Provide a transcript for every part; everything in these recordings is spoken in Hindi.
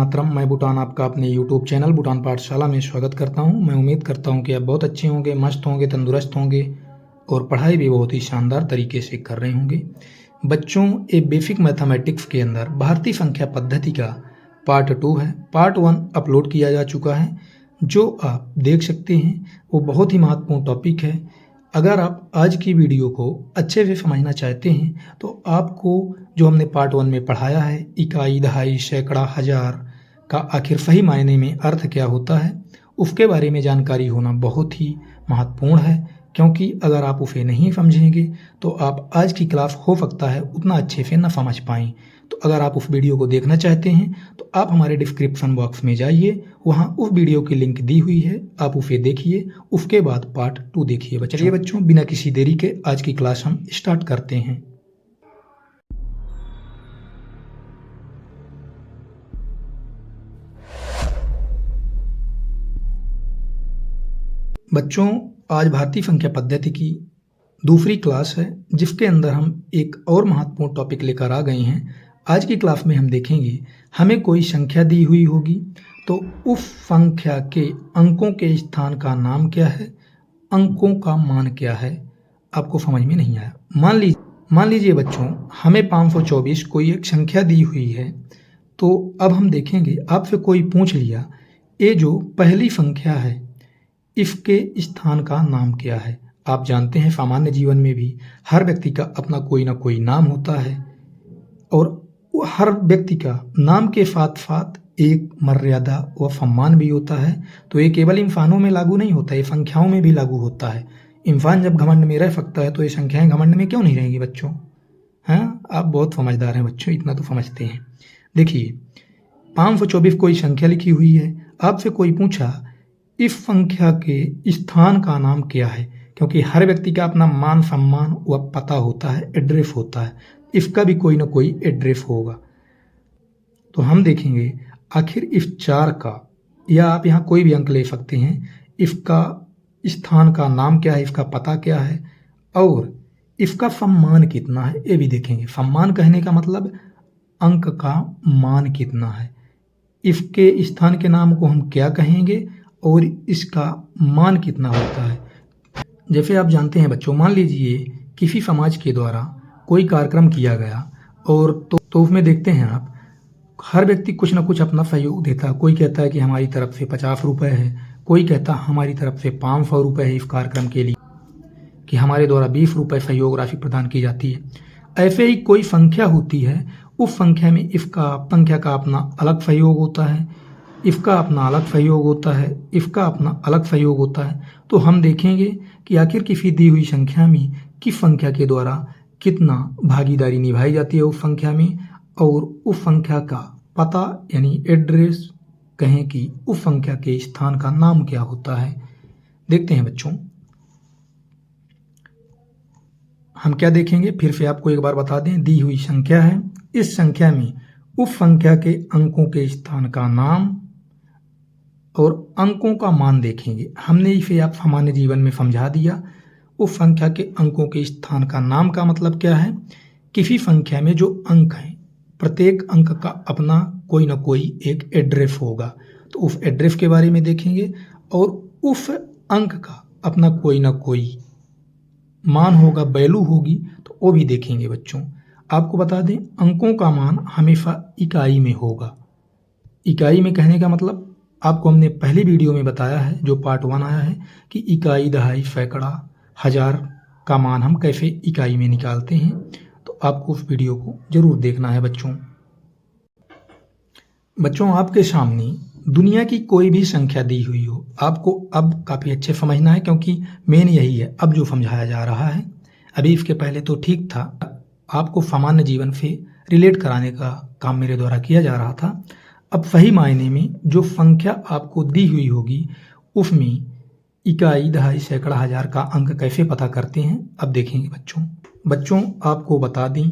मातरम। मैं भूटान आपका अपने यूट्यूब चैनल भूटान पाठशाला में स्वागत करता हूं। मैं उम्मीद करता हूं कि आप बहुत अच्छे होंगे, मस्त होंगे, तंदुरुस्त होंगे और पढ़ाई भी बहुत ही शानदार तरीके से कर रहे होंगे। बच्चों, ए बेसिक मैथमेटिक्स के अंदर भारतीय संख्या पद्धति का पार्ट 2 है। पार्ट 1 अपलोड किया जा चुका है, जो आप देख सकते हैं। वो बहुत ही महत्वपूर्ण टॉपिक है। अगर आप आज की वीडियो को अच्छे से समझना चाहते हैं तो आपको जो हमने पार्ट 1 में पढ़ाया है, इकाई, दहाई, सैकड़ा, हजार का आखिर सही मायने में अर्थ क्या होता है, उसके बारे में जानकारी होना बहुत ही महत्वपूर्ण है। क्योंकि अगर आप उसे नहीं समझेंगे तो आप आज की क्लास हो सकता है उतना अच्छे से न समझ पाएँ। तो अगर आप उस वीडियो को देखना चाहते हैं तो आप हमारे डिस्क्रिप्शन बॉक्स में जाइए, वहाँ उस वीडियो की लिंक दी हुई है, आप उसे देखिए, उसके बाद पार्ट 2 देखिए। चलिए बच्चों, बिना किसी देरी के आज की क्लास हम स्टार्ट करते हैं। बच्चों, आज भारतीय संख्या पद्धति की दूसरी क्लास है, जिसके अंदर हम एक और महत्वपूर्ण टॉपिक लेकर आ गए हैं। आज की क्लास में हम देखेंगे, हमें कोई संख्या दी हुई होगी तो उस संख्या के अंकों के स्थान का नाम क्या है, अंकों का मान क्या है। आपको समझ में नहीं आया? मान लीजिए बच्चों, हमें 524 कोई एक संख्या दी हुई है। तो अब हम देखेंगे, आपसे कोई पूछ लिया, ये जो पहली संख्या है इसके स्थान का नाम क्या है। आप जानते हैं सामान्य जीवन में भी हर व्यक्ति का अपना कोई ना कोई नाम होता है और हर व्यक्ति का नाम के साथ साथ एक मर्यादा व सम्मान भी होता है। तो ये केवल इंसानों में लागू नहीं होता, ये संख्याओं में भी लागू होता है। इंसान जब घमंड में रह सकता है तो ये संख्याएं घमंड में क्यों नहीं रहेंगी बच्चों? हाँ, आप बहुत समझदार हैं बच्चों, इतना तो समझते हैं। देखिए, 524 कोई संख्या लिखी हुई है। आपसे कोई पूछा इस संख्या के स्थान का नाम क्या है, क्योंकि हर व्यक्ति का अपना मान सम्मान व पता होता है, एड्रेस होता है। इसका भी कोई ना कोई एड्रेस होगा। तो हम देखेंगे आखिर इस 4 का, या आप यहाँ कोई भी अंक ले सकते हैं, इसका स्थान का नाम क्या है, इसका पता क्या है और इसका सम्मान कितना है, ये भी देखेंगे। सम्मान कहने का मतलब अंक का मान कितना है, इसके स्थान के नाम को हम क्या कहेंगे और इसका मान कितना होता है। जैसे आप जानते हैं बच्चों, मान लीजिए किसी समाज के द्वारा कोई कार्यक्रम किया गया और तो उसमें देखते हैं आप, हर व्यक्ति कुछ ना कुछ अपना सहयोग देता है। कोई कहता है कि हमारी तरफ से 50 रुपये है, कोई कहता है हमारी तरफ से 500 रुपये है इस कार्यक्रम के लिए, कि हमारे द्वारा 20 रुपये सहयोग राशि प्रदान की जाती है। ऐसे ही कोई संख्या होती है, उस संख्या में इसका संख्या का अपना अलग सहयोग होता है, इसका अपना अलग सहयोग होता है, इसका अपना अलग सहयोग होता है। तो हम देखेंगे कि आखिर किसी दी हुई संख्या में किस संख्या के द्वारा कितना भागीदारी निभाई जाती है उस संख्या में, और उस संख्या का पता यानी एड्रेस कहें कि उस संख्या के स्थान का नाम क्या होता है। देखते हैं बच्चों, हम क्या देखेंगे, फिर से आपको एक बार बता दें। दी हुई संख्या है, इस संख्या में उस संख्या के अंकों के स्थान का नाम और अंकों का मान देखेंगे। हमने इसे आप सामान्य जीवन में समझा दिया। उस संख्या के अंकों के स्थान का नाम का मतलब क्या है, किसी संख्या में जो अंक हैं, प्रत्येक अंक का अपना कोई ना कोई एक एड्रेस होगा, तो उस एड्रेस के बारे में देखेंगे और उस अंक का अपना कोई ना कोई मान होगा, वैल्यू होगी, तो वो भी देखेंगे बच्चों। आपको बता दें, अंकों का मान हमेशा इकाई में होगा। इकाई में कहने का मतलब आपको हमने पहली वीडियो में बताया है, जो पार्ट 1 आया है, कि इकाई, दहाई, सैकड़ा, हजार का मान हम कैसे इकाई में निकालते हैं। तो आपको उस वीडियो को जरूर देखना है बच्चों, आपके सामने दुनिया की कोई भी संख्या दी हुई हो, आपको अब काफ़ी अच्छे समझना है, क्योंकि मेन यही है अब जो समझाया जा रहा है। अभी इसके पहले तो ठीक था, आपको सामान्य जीवन से रिलेट कराने का काम मेरे द्वारा किया जा रहा था। अब सही मायने में जो संख्या आपको दी हुई होगी उसमें इकाई, दहाई, सैकड़ा, हजार का अंक कैसे पता करते हैं, अब देखेंगे बच्चों, आपको बता दें,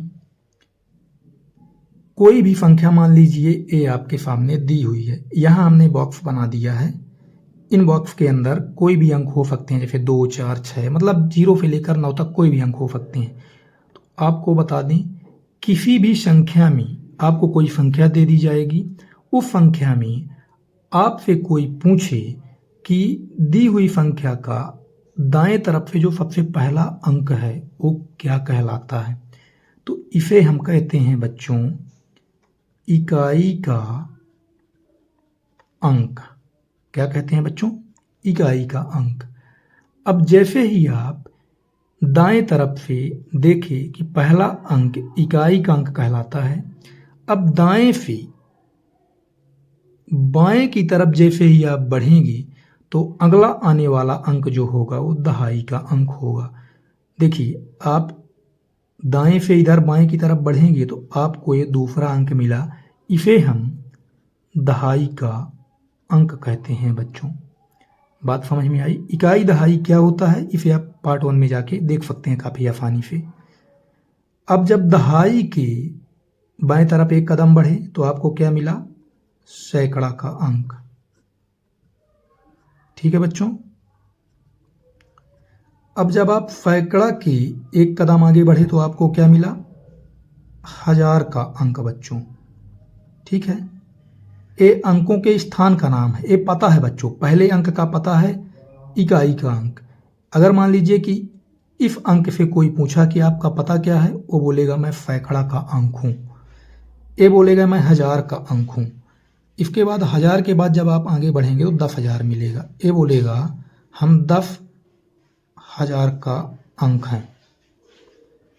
कोई भी संख्या मान लीजिए ये आपके सामने दी हुई है। यहाँ हमने बॉक्स बना दिया है। इन बॉक्स के अंदर कोई भी अंक हो सकते हैं, जैसे 2, 4, 6, मतलब 0 से लेकर 9 तक कोई भी अंक हो सकते हैं। तो आपको बता दें, किसी भी संख्या में आपको कोई संख्या दे दी जाएगी, उस संख्या में आपसे कोई पूछे कि दी हुई संख्या का दाएं तरफ से जो सबसे पहला अंक है वो क्या कहलाता है, तो इसे हम कहते हैं बच्चों इकाई का अंक। क्या कहते हैं बच्चों? इकाई का अंक। अब जैसे ही आप दाएं तरफ से देखें कि पहला अंक इकाई का अंक कहलाता है, अब दाएं से बाएं की तरफ जैसे ही आप बढ़ेंगे तो अगला आने वाला अंक जो होगा वो दहाई का अंक होगा। देखिए, आप दाएं से इधर बाएं की तरफ बढ़ेंगे तो आपको ये दूसरा अंक मिला, इसे हम दहाई का अंक कहते हैं बच्चों। बात समझ में आई? इकाई दहाई क्या होता है इसे आप पार्ट 1 में जाके देख सकते हैं काफ़ी आसानी से। अब जब दहाई के बाएं तरफ एक कदम बढ़े तो आपको क्या मिला? सैकड़ा का अंक। ठीक है बच्चों। अब जब आप सैकड़ा के एक कदम आगे बढ़े तो आपको क्या मिला? 1000 का अंक बच्चों। ठीक है, ये अंकों के स्थान का नाम है, ये पता है बच्चों। पहले अंक का पता है इकाई का अंक। अगर मान लीजिए कि इस अंक से कोई पूछा कि आपका पता क्या है, वो बोलेगा मैं सैकड़ा का अंक हूँ, ये बोलेगा मैं 1000 का अंक हूँ। इसके बाद 1000 के बाद जब आप आगे बढ़ेंगे तो 10,000 मिलेगा, ये बोलेगा हम 10,000 का अंक हैं।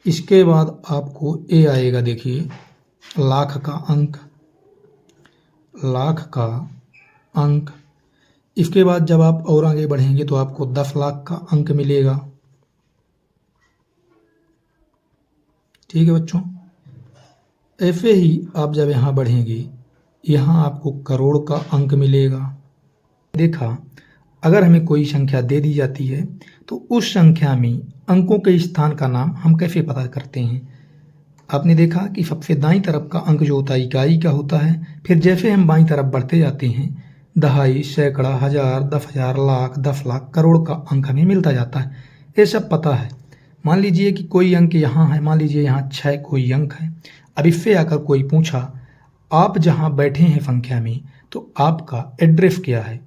इसके बाद आपको ये आएगा, देखिए लाख का अंक, लाख का अंक। इसके बाद जब आप और आगे बढ़ेंगे तो आपको 10 लाख का अंक मिलेगा। ठीक है बच्चों। ऐसे ही आप जब यहाँ बढ़ेंगे, यहाँ आपको करोड़ का अंक मिलेगा। देखा, अगर हमें कोई संख्या दे दी जाती है तो उस संख्या में अंकों के स्थान का नाम हम कैसे पता करते हैं? आपने देखा कि सबसे दाईं तरफ का अंक जो होता है इकाई का होता है। फिर जैसे हम बाईं तरफ बढ़ते जाते हैं, दहाई, सैकड़ा, 1000, 10,000, लाख, 10 लाख, करोड़ का अंक हमें मिलता जाता है। ये सब पता है। मान लीजिए कि कोई अंक यहाँ है, मान लीजिए यहाँ 6 कोई अंक है। अब इससे आकर कोई पूछा आप जहाँ बैठे हैं संख्या में तो आपका एड्रेस क्या है?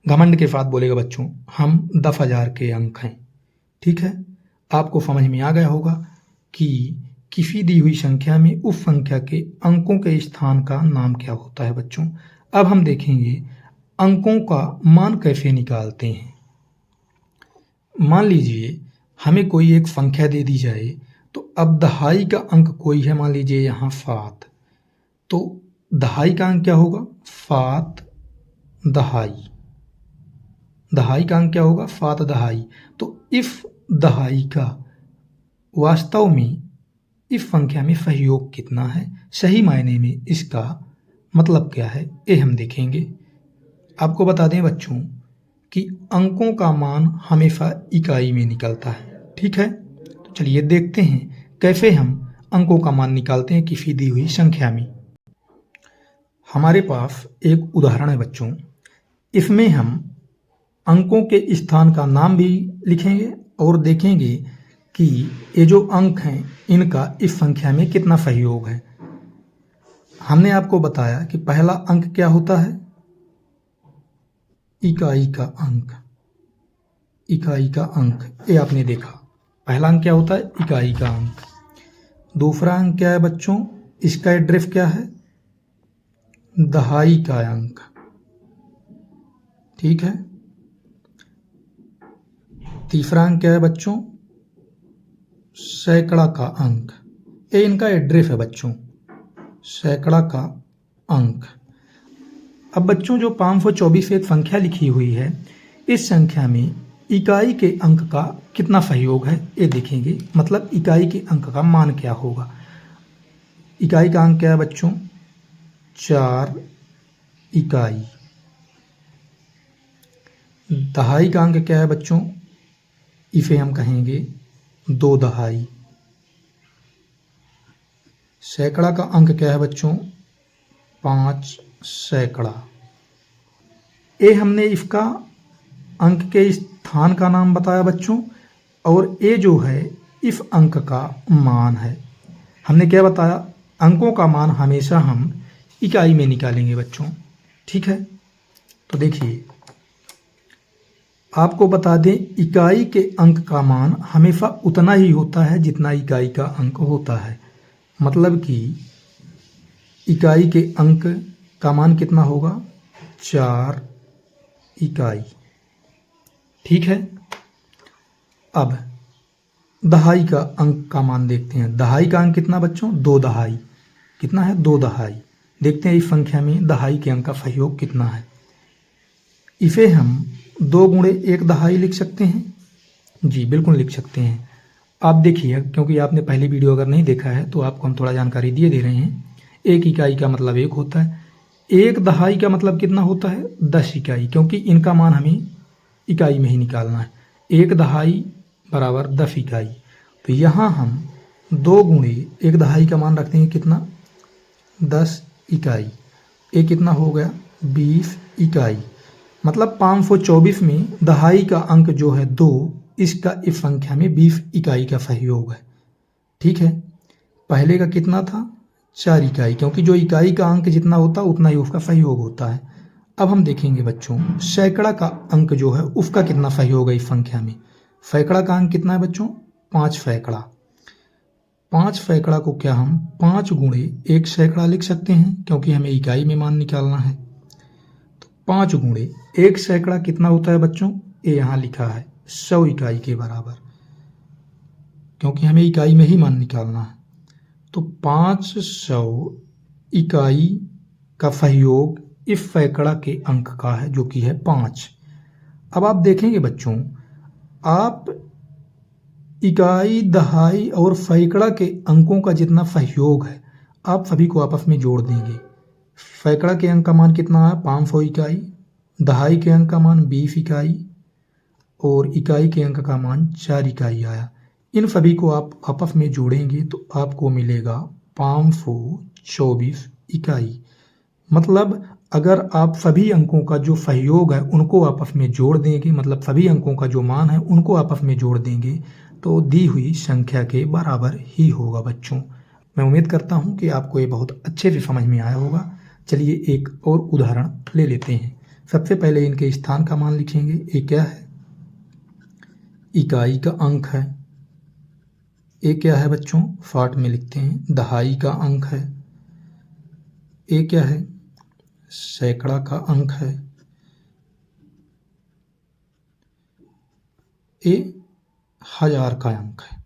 घमंड के साथ बोलेगा बच्चों हम 10,000 के अंक हैं। ठीक है, आपको समझ में आ गया होगा कि किसी दी हुई संख्या में उस संख्या के अंकों के स्थान का नाम क्या होता है बच्चों। अब हम देखेंगे अंकों का मान कैसे निकालते हैं। मान लीजिए हमें कोई एक संख्या दे दी जाए, तो अब दहाई का अंक कोई है, मान लीजिए यहाँ 7, तो दहाई का अंक क्या होगा? 7 दहाई। दहाई का अंक क्या होगा? 7 दहाई। तो इस दहाई का वास्तव में इस संख्या में सहयोग कितना है, सही मायने में इसका मतलब क्या है, ये हम देखेंगे। आपको बता दें बच्चों कि अंकों का मान हमेशा इकाई में निकलता है। ठीक है, तो चलिए देखते हैं कैसे हम अंकों का मान निकालते हैं किसी दी हुई संख्या में। हमारे पास एक उदाहरण है बच्चों, इसमें हम अंकों के स्थान का नाम भी लिखेंगे और देखेंगे कि ये जो अंक हैं इनका इस संख्या में कितना सहयोग है। हमने आपको बताया कि पहला अंक क्या होता है? इकाई का अंक। इकाई का अंक, ये आपने देखा। पहला अंक क्या होता है? इकाई का अंक। दूसरा अंक क्या है बच्चों? इसका एड्रेस क्या है? दहाई का अंक। ठीक है। तीसरा अंक क्या है बच्चों? सैकड़ा का अंक। ये इनका एड्रेस है बच्चों, सैकड़ा का अंक। अब बच्चों जो 524 एक संख्या लिखी हुई है, इस संख्या में इकाई के अंक का कितना सहयोग है ये देखेंगे। मतलब इकाई के अंक का मान क्या होगा। इकाई का अंक क्या है बच्चों? 4 इकाई। दहाई का अंक क्या है बच्चों? इसे हम कहेंगे 2 दहाई। सैकड़ा का अंक क्या है बच्चों? 5 सैकड़ा। ये हमने इसका अंक के स्थान का नाम बताया बच्चों, और ये जो है इस अंक का मान है। हमने क्या बताया? अंकों का मान हमेशा हम इकाई में निकालेंगे बच्चों। ठीक है, तो देखिए आपको बता दें, इकाई के अंक का मान हमेशा उतना ही होता है जितना इकाई का अंक होता है। मतलब कि इकाई के अंक का मान कितना होगा, 4 इकाई। ठीक है, अब दहाई का अंक का मान देखते हैं। दहाई का अंक कितना बच्चों, 2 दहाई। कितना है, 2 दहाई। देखते हैं इस संख्या में दहाई के अंक का सहयोग कितना है। इसे हम 2 गुणे 1 दहाई लिख सकते हैं। जी बिल्कुल लिख सकते हैं। आप देखिए, क्योंकि आपने पहली वीडियो अगर नहीं देखा है तो आपको हम थोड़ा जानकारी दिए दे रहे हैं। 1 इकाई का मतलब 1 होता है। 1 दहाई का मतलब कितना होता है, 10 इकाई, क्योंकि इनका मान हमें इकाई में ही निकालना है। 1 दहाई बराबर 10 इकाई। तो यहाँ हम 2 गुणे 1 दहाई का मान रखते हैं कितना, 10 इकाई। ये कितना हो गया, 20 इकाई। मतलब 524 में दहाई का अंक जो है 2, इसका इस संख्या में 20 इकाई का सहयोग है। ठीक है, पहले का कितना था, 4 इकाई, क्योंकि जो इकाई का अंक जितना होता है उतना ही उसका सहयोग होता है। अब हम देखेंगे बच्चों, सैकड़ा का अंक जो है उसका कितना सहयोग है इस संख्या में। सैकड़ा का अंक कितना है बच्चों, 5 सैकड़ा। 5 सैकड़ा को क्या हम 5 गुणे 1 सैकड़ा लिख सकते हैं, क्योंकि हमें इकाई में मान निकालना है। तो 5 गुणे 1 सैकड़ा कितना होता है बच्चों, ये यहाँ लिखा है 100 इकाई के बराबर, क्योंकि हमें इकाई में ही मान निकालना है। तो 500 इकाई का सहयोग इस सैकड़ा के अंक का है, जो कि है 5। अब आप देखेंगे बच्चों, आप इकाई, दहाई और सैकड़ा के अंकों का जितना सहयोग है आप सभी को आपस में जोड़ देंगे। सैकड़ा के अंक का मान कितना है, 500 इकाई। दहाई के अंक का मान 20 इकाई और इकाई के अंक का मान 4 इकाई आया। इन सभी को आप आपस में जोड़ेंगे तो आपको मिलेगा 524 इकाई। मतलब अगर आप सभी अंकों का जो सहयोग है उनको आपस में जोड़ देंगे, मतलब सभी अंकों का जो मान है उनको आपस में जोड़ देंगे, तो दी हुई संख्या के बराबर ही होगा बच्चों। मैं उम्मीद करता हूँ कि आपको ये बहुत अच्छे से समझ में आया होगा। चलिए एक और उदाहरण ले लेते हैं। सबसे पहले इनके स्थान का मान लिखेंगे। ये क्या है, इकाई का अंक है। ये क्या है बच्चों, 60 में लिखते हैं। दहाई का अंक है। ये क्या है, सैकड़ा का अंक है। ये 1000 का अंक है।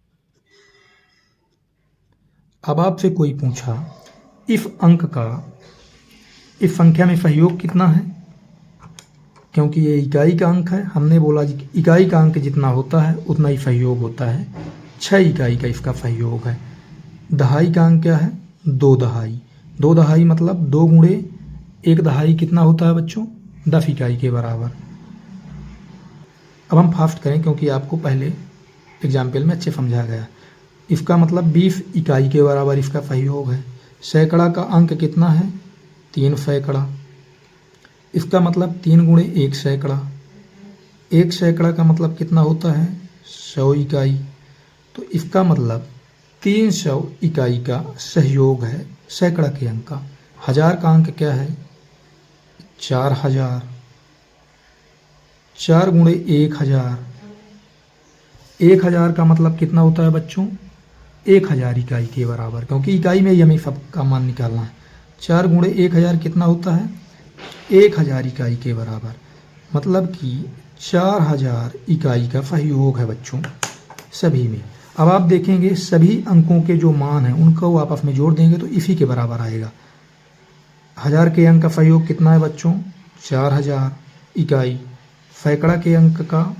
अब आपसे कोई पूछा इस अंक का इस संख्या में सहयोग कितना है, क्योंकि ये इकाई का अंक है, हमने बोला इकाई का अंक जितना होता है उतना ही सहयोग होता है। 6 इकाई का इसका सहयोग है। दहाई का अंक क्या है, 2 दहाई। 2 दहाई मतलब 2 गुणे 1 दहाई कितना होता है बच्चों, 10 इकाई के बराबर। अब हम फास्ट करें क्योंकि आपको पहले एग्जाम्पल में अच्छे समझा गया। इसका मतलब 20 इकाई के बराबर इसका सहयोग है। सैकड़ा का अंक कितना है, 3 सैकड़ा। इसका मतलब 3 गुणे 1 सैकड़ा। 1 सैकड़ा का मतलब कितना होता है, 100 इकाई। तो इसका मतलब 300 इकाई का सहयोग है सैकड़ा के अंक का। 1000 का अंक क्या है, 4000। 4 गुणे 1000। 1000 का मतलब कितना होता है बच्चों, 1000 इकाई के बराबर, क्योंकि इकाई में ही हमें सबका मान निकालना है। 4 गुणे 1000 कितना होता है, 1000 इकाई के बराबर। मतलब कि 4000 इकाई का सहयोग है बच्चों सभी में। अब आप देखेंगे सभी अंकों के जो मान हैं उनको आपस में जोड़ देंगे तो इसी के बराबर आएगा। 1000 के अंक का सहयोग कितना है बच्चों, 4000 इकाई। सैकड़ा के अंक का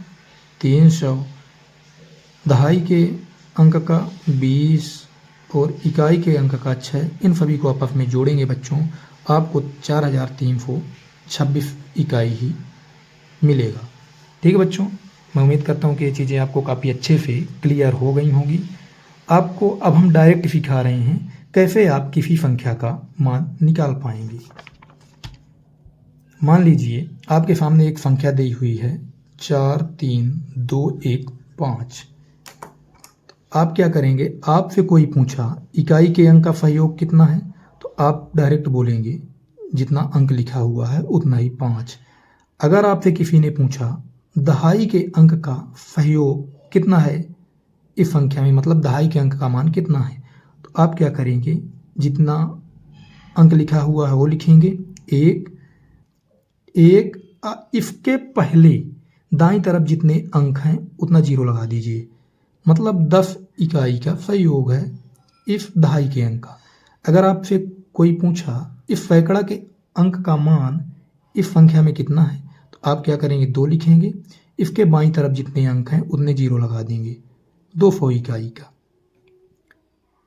300, दहाई के अंक का 20 और इकाई के अंक का 6। इन सभी को आपस में जोड़ेंगे बच्चों, आपको 4326 इकाई ही मिलेगा। ठीक है बच्चों, मैं उम्मीद करता हूँ कि ये चीज़ें आपको काफ़ी अच्छे से क्लियर हो गई होंगी। आपको अब हम डायरेक्ट सिखा रहे हैं कैसे आप किसी संख्या का मान निकाल पाएंगे। मान लीजिए आपके सामने एक संख्या दी हुई है 43215। आप क्या करेंगे, आपसे कोई पूछा इकाई के अंक का सहयोग कितना है, तो आप डायरेक्ट बोलेंगे जितना अंक लिखा हुआ है उतना ही 5। अगर आपसे किसी ने पूछा दहाई के अंक का सहयोग कितना है इस संख्या में, मतलब दहाई के अंक का मान कितना है, तो आप क्या करेंगे, जितना अंक लिखा हुआ है वो लिखेंगे 1। इसके पहले दाईं तरफ जितने अंक हैं उतना 0 लगा दीजिए, मतलब 10 इकाई का सहयोग है इस दहाई के अंक का। अगर आपसे कोई पूछा इस सैकड़ा के अंक का मान इस संख्या में कितना है, तो आप क्या करेंगे, 2 लिखेंगे। इसके बाईं तरफ जितने अंक हैं उतने 0 लगा देंगे, 200 इकाई का।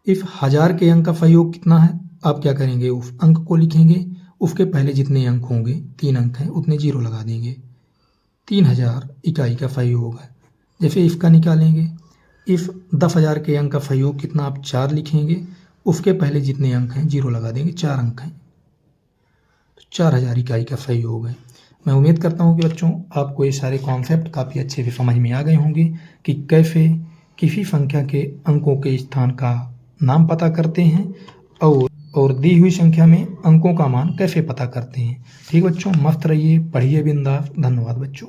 इस 1000 के अंक का सहयोग कितना है, आप क्या करेंगे, उस अंक को लिखेंगे, उसके पहले जितने अंक होंगे 3 अंक हैं उतने 0 लगा देंगे, 3000 इकाई का सहयोग है। जैसे इसका निकालेंगे, इस 10,000 के अंक का सहयोग कितना, आप 4 लिखेंगे, उसके पहले जितने अंक हैं 0 लगा देंगे, 4 अंक हैं, तो 4000 इकाई का सहयोग है। मैं उम्मीद करता हूँ कि बच्चों आपको ये सारे कॉन्सेप्ट काफ़ी अच्छे से समझ में आ गए होंगे कि कैसे किसी संख्या के अंकों के स्थान का नाम पता करते हैं और दी हुई संख्या में अंकों का मान कैसे पता करते हैं। ठीक बच्चों, मस्त रहिए, पढ़िए बिंदास। धन्यवाद बच्चों।